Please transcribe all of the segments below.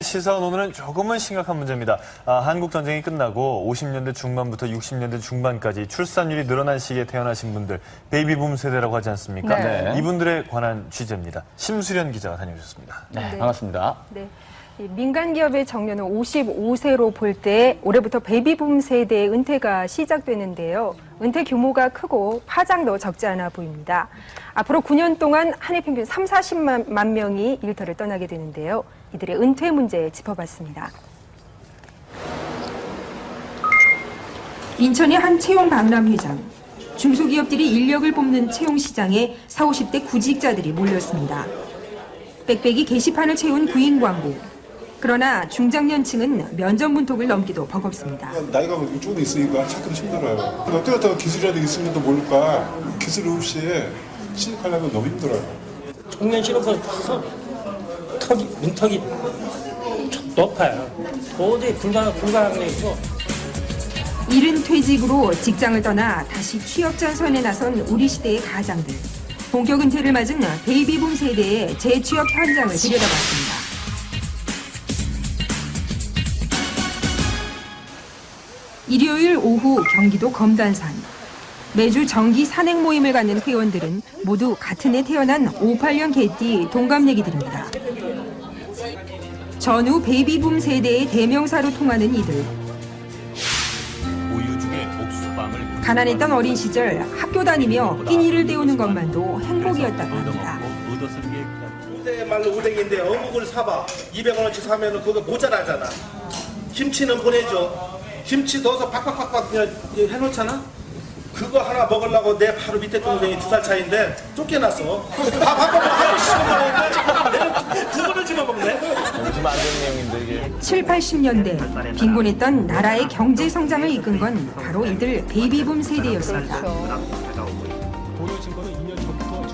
시사원 오늘은 조금은 심각한 문제입니다. 한국 전쟁이 끝나고 50년대 중반부터 60년대 중반까지 출산율이 늘어난 시기에 태어나신 분들, 베이비붐 세대라고 하지 않습니까? 네. 이분들에 관한 취재입니다. 심수련 기자가 다녀오셨습니다. 네, 반갑습니다. 네. 민간 기업의 정년을 55세로 볼 때 올해부터 베이비붐 세대의 은퇴가 시작되는데요. 은퇴 규모가 크고 파장도 적지 않아 보입니다. 앞으로 9년 동안 한 해 평균 40만 명이 일터를 떠나게 되는데요. 이들의 은퇴 문제 짚어봤습니다. 인천의 한 채용 박람 회장. 중소기업들이 인력을 뽑는 채용 시장에 40, 50대 구직자들이 몰렸습니다. 빽빽이 게시판을 채운 구인 광고. 그러나 중장년층은 면접 문턱을 넘기도 버겁습니다. 나이가 좀 있으니까 찾기도 힘들어요. 어떻게 기술이라도 있으면도 모를까 기술 없이 취직하려면 너무 힘들어요. 청년 실업은 문턱이 높아요. 도저히 불가능해서. 이른 퇴직으로 직장을 떠나 다시 취업 전선에 나선 우리 시대의 가장들. 본격 은퇴를 맞은 베이비붐 세대의 재취업 현장을 들여다봤습니다. 일요일 오후 경기도 검단산. 매주 정기 산행 모임을 갖는 회원들은 모두 같은 해 태어난 58년 개띠 동갑내기들입니다. 전후 베이비붐 세대의 대명사로 통하는 이들. 가난했던 어린 시절 학교 다니며 끼니를 때우는 것만도 행복이었다고 합니다. 우대 말로 우대기인데 어묵을 사봐. 200원어치 사면은 그거 모자라잖아. 김치는 보내줘. 김치 넣어서 팍팍팍팍 그냥 해놓잖아. 그거 하나 먹으려고 내 바로 밑에 동생이 2살 차이인데 쫓겨났어. 내가 두 번을 집어먹네. 요즘 안 되는 내용인데 이게. 7, 80년대 빈곤했던 나라의 경제 성장을 이끈 건 바로 이들 베이비붐 세대였습니다.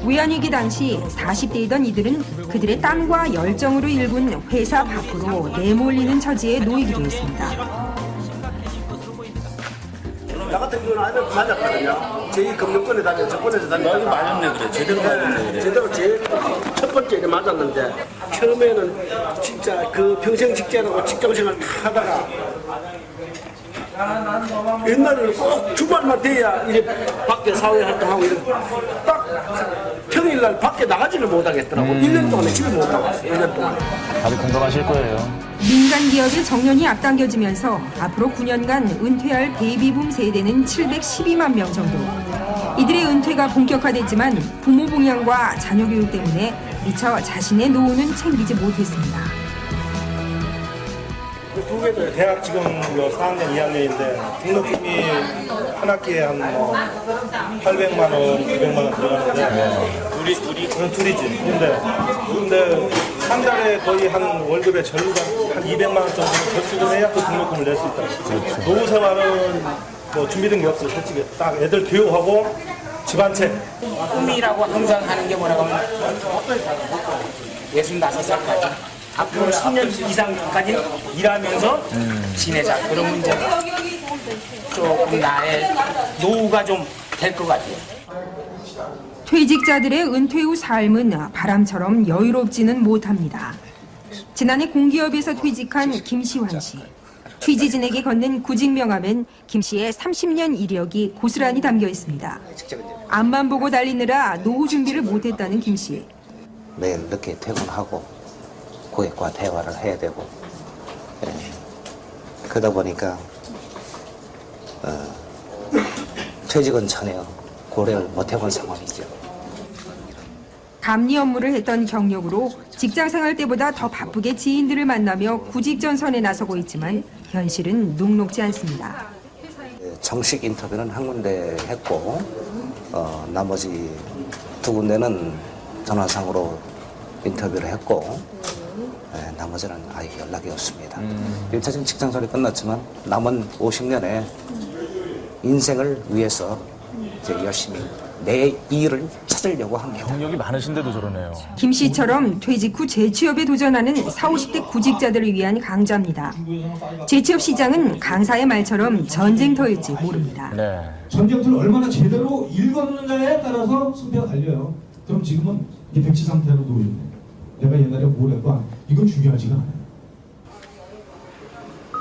외환위기 당시 40대이던 이들은 그들의 땀과 열정으로 일군 회사 밖으로 내몰리는 처지에 놓이기도 했습니다. 나 같은 경우는 아이들 맞았거든요. 제2금융권에 다녀, 저권에서 다녀. 너 맞았네 그래. 제대로 맞았네 그래. 제대로 제일 첫 번째 맞았는데 처음에는 진짜 그 평생 직장하고 직장생활 다 하다가 옛날에는 꼭 주말만 돼야 이제 밖에 사회 활동하고 이런 딱 평일날 밖에 나가지를 못하겠더라고. 1년 동안에 집에 못 나갔어요. 1년 동안. 다들 공감하실 거예요. 민간 기업의 정년이 앞당겨지면서 앞으로 9년간 은퇴할 베이비붐 세대는 712만 명 정도. 이들의 은퇴가 본격화됐지만 부모 봉양과 자녀 교육 때문에 미처 자신의 노후는 챙기지 못했습니다. 두 개도 대학 지금 4학년 2학년인데 등록금이 한 학기에 한 800만 원, 900만 원 들어가는데 둘이지. 근데 한 달에 거의 한 월급의 절반, 한 200만 원 정도 저축을 해야 또 등록금을 낼 수 있다. 노후 생활은 뭐 준비된 게 없어요. 솔직히 딱 애들 교육하고 집안책. 꿈이라고 항상 하는 게 뭐라고 하면 65살까지 앞으로 10년 이상까지 일하면서 지내자. 그런 문제는 조금 나의 노후가 좀 될 것 같아요. 퇴직자들의 은퇴 후 삶은 바람처럼 여유롭지는 못합니다. 지난해 공기업에서 퇴직한 김시환 씨. 취지진에게 건넨 구직 명함엔 김 씨의 30년 이력이 고스란히 담겨 있습니다. 앞만 보고 달리느라 노후 준비를 못했다는 김 씨. 매일 늦게 퇴근하고 고객과 대화를 해야 되고 그러다 보니까 퇴직은 전혀 고려를 못 해본 상황이죠. 감리 업무를 했던 경력으로 직장 생활 때보다 더 바쁘게 지인들을 만나며 구직 전선에 나서고 있지만 현실은 녹록지 않습니다. 정식 인터뷰는 한 군데 했고 나머지 두 군데는 전화상으로 인터뷰를 했고 나머지는 아예 연락이 없습니다. 1차적인 직장생활이 끝났지만 남은 50년의 인생을 위해서 이제 열심히 내 일을 찾으려고 합니다. 경력이 많으신데도 저러네요. 김 씨처럼 퇴직 후 재취업에 도전하는 40, 50대 구직자들을 위한 강좌입니다. 재취업 시장은 강사의 말처럼 전쟁터일지 모릅니다. 네. 전쟁터를 얼마나 제대로 읽었느냐에 따라서 승패가 달려요. 그럼 지금은 이게 백지 상태로 놓여 있네. 내가 옛날에 뭘 해도 이건 중요하지가 않아요.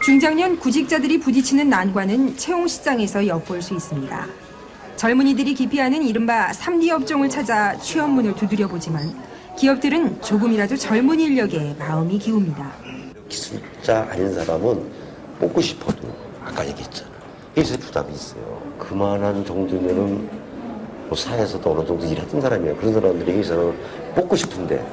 중장년 구직자들이 부딪히는 난관은 채용시장에서 엿볼 수 있습니다. 젊은이들이 기피하는 이른바 3D 업종을 찾아 취업문을 두드려보지만 기업들은 조금이라도 젊은 인력에 마음이 기웁니다. 기술자 아닌 사람은 뽑고 싶어도 아까 얘기했잖아. 일세 부담이 있어요. 그만한 정도면은 뭐 사회에서도 어느 정도 일했던 사람이에요. 그런 사람들이 여기서는 뽑고 싶은데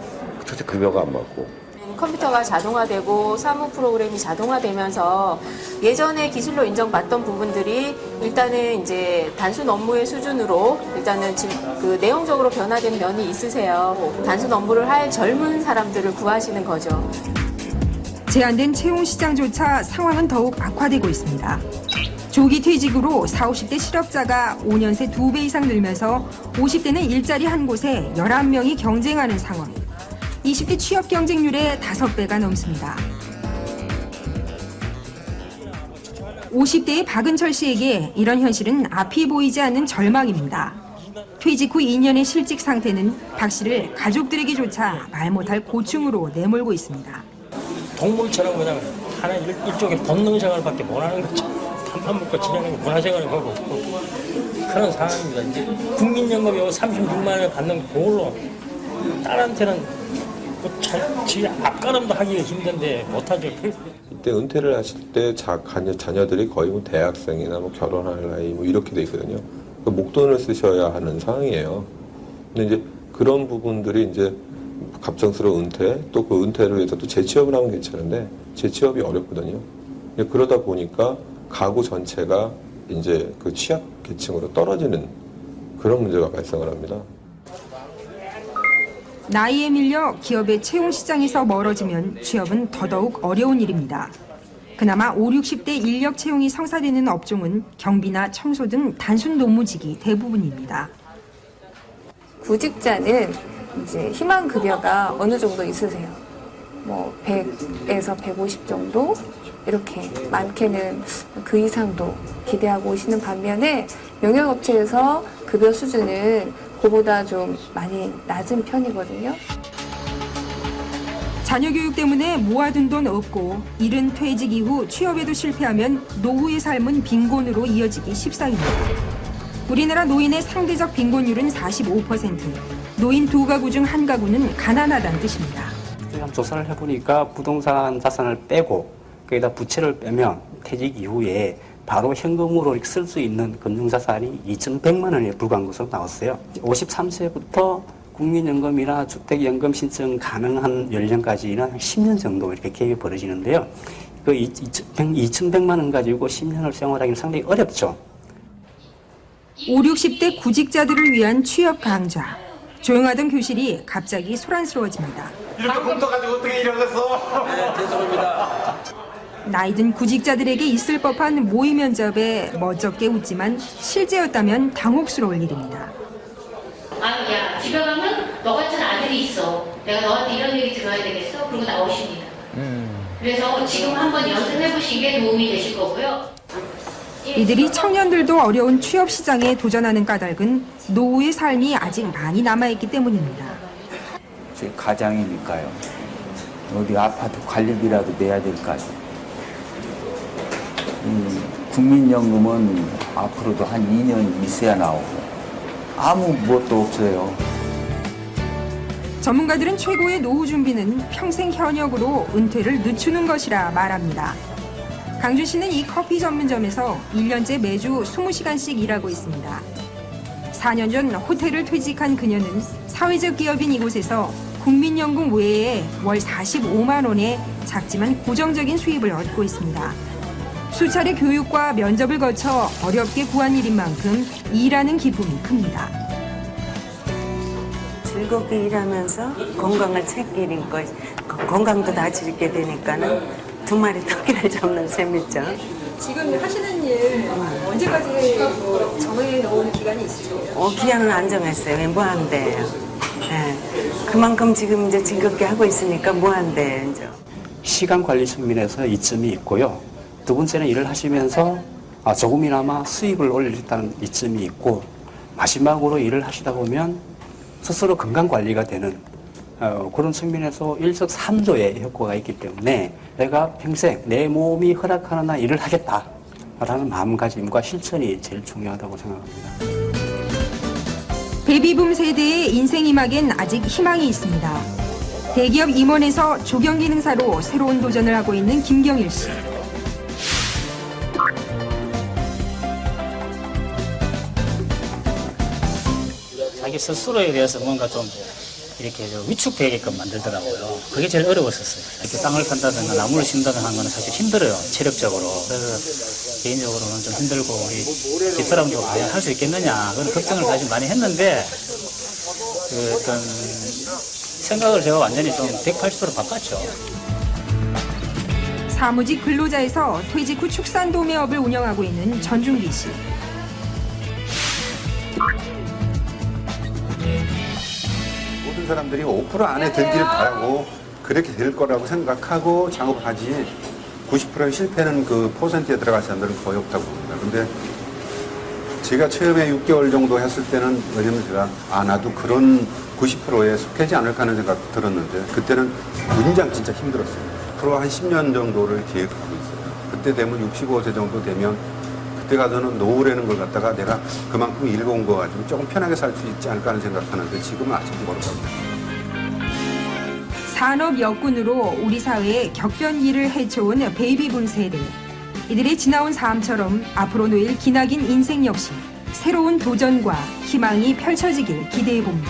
도대체 급여가 안 맞고. 컴퓨터가 자동화되고 사무 프로그램이 자동화되면서 예전에 기술로 인정받던 부분들이 일단은 이제 단순 업무의 수준으로 일단은 그 내용적으로 변화된 면이 있으세요. 단순 업무를 할 젊은 사람들을 구하시는 거죠. 제한된 채용 시장조차 상황은 더욱 악화되고 있습니다. 조기 퇴직으로 40, 50대 실업자가 5년 새 2배 이상 늘면서 50대는 일자리 한 곳에 11명이 경쟁하는 상황. 20대 취업 경쟁률의 5배가 넘습니다. 50대의 박은철 씨에게 이런 현실은 앞이 보이지 않는 절망입니다. 퇴직 후 2년의 실직 상태는 박 씨를 가족들에게조차 말 못할 고충으로 내몰고 있습니다. 동물처럼 그냥 하나 일종의 본능 생활밖에 못 하는 거죠. 밥만 먹고 지내는 문화생활을 하고 그런 상황입니다. 이제 국민연금이 36만 원을 받는 그걸로 딸한테는 지 앞가름도 하기가 힘든데 못하죠. 이때 은퇴를 하실 때 자녀들이 거의 뭐 대학생이나 뭐 결혼할 나이 뭐 이렇게 돼 있거든요. 그 목돈을 쓰셔야 하는 상황이에요. 근데 이제 그런 부분들이 이제 갑작스러운 은퇴, 또 그 은퇴를 위해서 또 재취업을 하면 괜찮은데 재취업이 어렵거든요. 그러다 보니까 가구 전체가 이제 그 취약 계층으로 떨어지는 그런 문제가 발생을 합니다. 나이에 밀려 기업의 채용 시장에서 멀어지면 취업은 더더욱 어려운 일입니다. 그나마 5, 60대 인력 채용이 성사되는 업종은 경비나 청소 등 단순 노무직이 대부분입니다. 구직자는 이제 희망 급여가 어느 정도 있으세요? 뭐 100에서 150 정도? 이렇게 많게는 그 이상도 기대하고 오시는 반면에 영역업체에서 급여 수준은 그보다 좀 많이 낮은 편이거든요. 자녀 교육 때문에 모아둔 돈 없고 이른 퇴직 이후 취업에도 실패하면 노후의 삶은 빈곤으로 이어지기 십상입니다. 우리나라 노인의 상대적 빈곤율은 45%. 노인 2가구 중 1가구는 가난하다는 뜻입니다. 조사를 해보니까 부동산 자산을 빼고 거기다 부채를 빼면 퇴직 이후에 바로 현금으로 쓸 수 있는 금융자산이 2,100만 원에 불과한 것으로 나왔어요. 53세부터 국민연금이나 주택연금 신청 가능한 연령까지는 10년 정도 이렇게 갭이 벌어지는데요. 그 2,100만 원 가지고 10년을 생활하기는 상당히 어렵죠. 5, 60대 구직자들을 위한 취업 강좌. 조용하던 교실이 갑자기 소란스러워집니다. 이렇게 공터 가지고 어떻게 일하겠어? 네, 죄송합니다. 나이든 구직자들에게 있을 법한 모의 면접에 멋쩍게 웃지만 실제였다면 당혹스러울 일입니다. 아니, 야, 집에 가면 너 같은 아들이 있어. 내가 너한테 이런 얘기 들어야 되겠어? 그러고 나오십니다. 그래서 지금 한번 연습해보신 게 도움이 되실 거고요. 이들이 청년들도 어려운 취업 시장에 도전하는 까닭은 노후의 삶이 아직 많이 남아있기 때문입니다. 제 가장이니까요. 어디 아파트 관리비라도 내야 될 거 아니에요. 국민연금은 앞으로도 한 2년 있어야 나오고 아무 무엇도 없어요. 전문가들은 최고의 노후 준비는 평생 현역으로 은퇴를 늦추는 것이라 말합니다. 강준 씨는 이 커피 전문점에서 1년째 매주 20시간씩 일하고 있습니다. 4년 전 호텔을 퇴직한 그녀는 사회적 기업인 이곳에서 국민연금 외에 월 45만 원의 작지만 고정적인 수입을 얻고 있습니다. 수차례 교육과 면접을 거쳐 어렵게 구한 일인 만큼 일하는 기쁨이 큽니다. 즐겁게 일하면서 건강을 챙기니까 건강도 다지게 되니까는 2마리 토끼를 잡는 셈이죠. 지금 하시는 일 언제까지 정해 놓은 기간이 있으세요? 기한은 안 정했어요. 무한대예요. 네. 그만큼 지금 이제 즐겁게 하고 있으니까 무한대예요. 이제. 시간 관리 측면에서 이점이 있고요. 두 번째는 일을 하시면서 조금이나마 수입을 올릴 수 있다는 이점이 있고 마지막으로 일을 하시다 보면 스스로 건강 관리가 되는 그런 측면에서 일석삼조의 효과가 있기 때문에 내가 평생 내 몸이 허락하는 한 일을 하겠다라는 마음가짐과 실천이 제일 중요하다고 생각합니다. 베이비붐 세대의 인생 이막엔 아직 희망이 있습니다. 대기업 임원에서 조경기능사로 새로운 도전을 하고 있는 김경일 씨. 자기 스스로에 대해서 뭔가 좀 이렇게 위축되게끔 만들더라고요. 그게 제일 어려웠었어요. 이렇게 땅을 판다든가 나무를 심다든가 하는 거는 사실 힘들어요. 체력적으로. 그래서 개인적으로는 좀 힘들고 우리 집사람도 과연 할 수 있겠느냐 그런 걱정을 사실 많이 했는데 그 어떤 생각을 제가 완전히 좀 180도로 바꿨죠. 사무직 근로자에서 퇴직 후 축산 도매업을 운영하고 있는 전중기 씨. 모든 사람들이 5% 안에 들기를 바라고 그렇게 될 거라고 생각하고 작업하지 90%의 실패는 그 퍼센트에 들어갈 사람들은 거의 없다고 봅니다. 근데 제가 처음에 6개월 정도 했을 때는 왜냐면 제가 나도 그런 90%에 속하지 않을까 하는 생각 들었는데 그때는 굉장히 진짜 힘들었어요. 앞으로 한 10년 정도를 계획하고 있어요. 그때 되면 65세 정도 되면 그때 가서는 노후라는 걸 갖다가 내가 그만큼 읽어온 거 가지고 조금 편하게 살 수 있지 않을까 하는 생각하는데 지금은 아직도 모르겠습니다. 산업 여군으로 우리 사회의 격변기를 헤쳐온 베이비붐 세대. 이들의 지나온 삶처럼 앞으로 놓일 기나긴 인생 역시 새로운 도전과 희망이 펼쳐지길 기대해봅니다.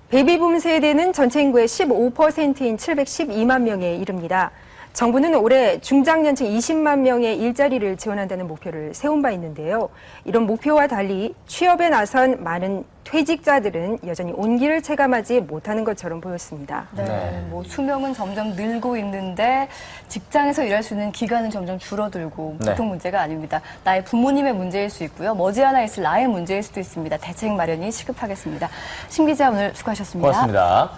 베이비붐 세대는 전체 인구의 15%인 712만 명에 이릅니다. 정부는 올해 중장년층 20만 명의 일자리를 지원한다는 목표를 세운 바 있는데요. 이런 목표와 달리 취업에 나선 많은 퇴직자들은 여전히 온기를 체감하지 못하는 것처럼 보였습니다. 네, 뭐 수명은 점점 늘고 있는데 직장에서 일할 수 있는 기간은 점점 줄어들고 보통 문제가 아닙니다. 나의 부모님의 문제일 수 있고요. 머지않아 있을 나의 문제일 수도 있습니다. 대책 마련이 시급하겠습니다. 신 기자 오늘 수고하셨습니다. 고맙습니다.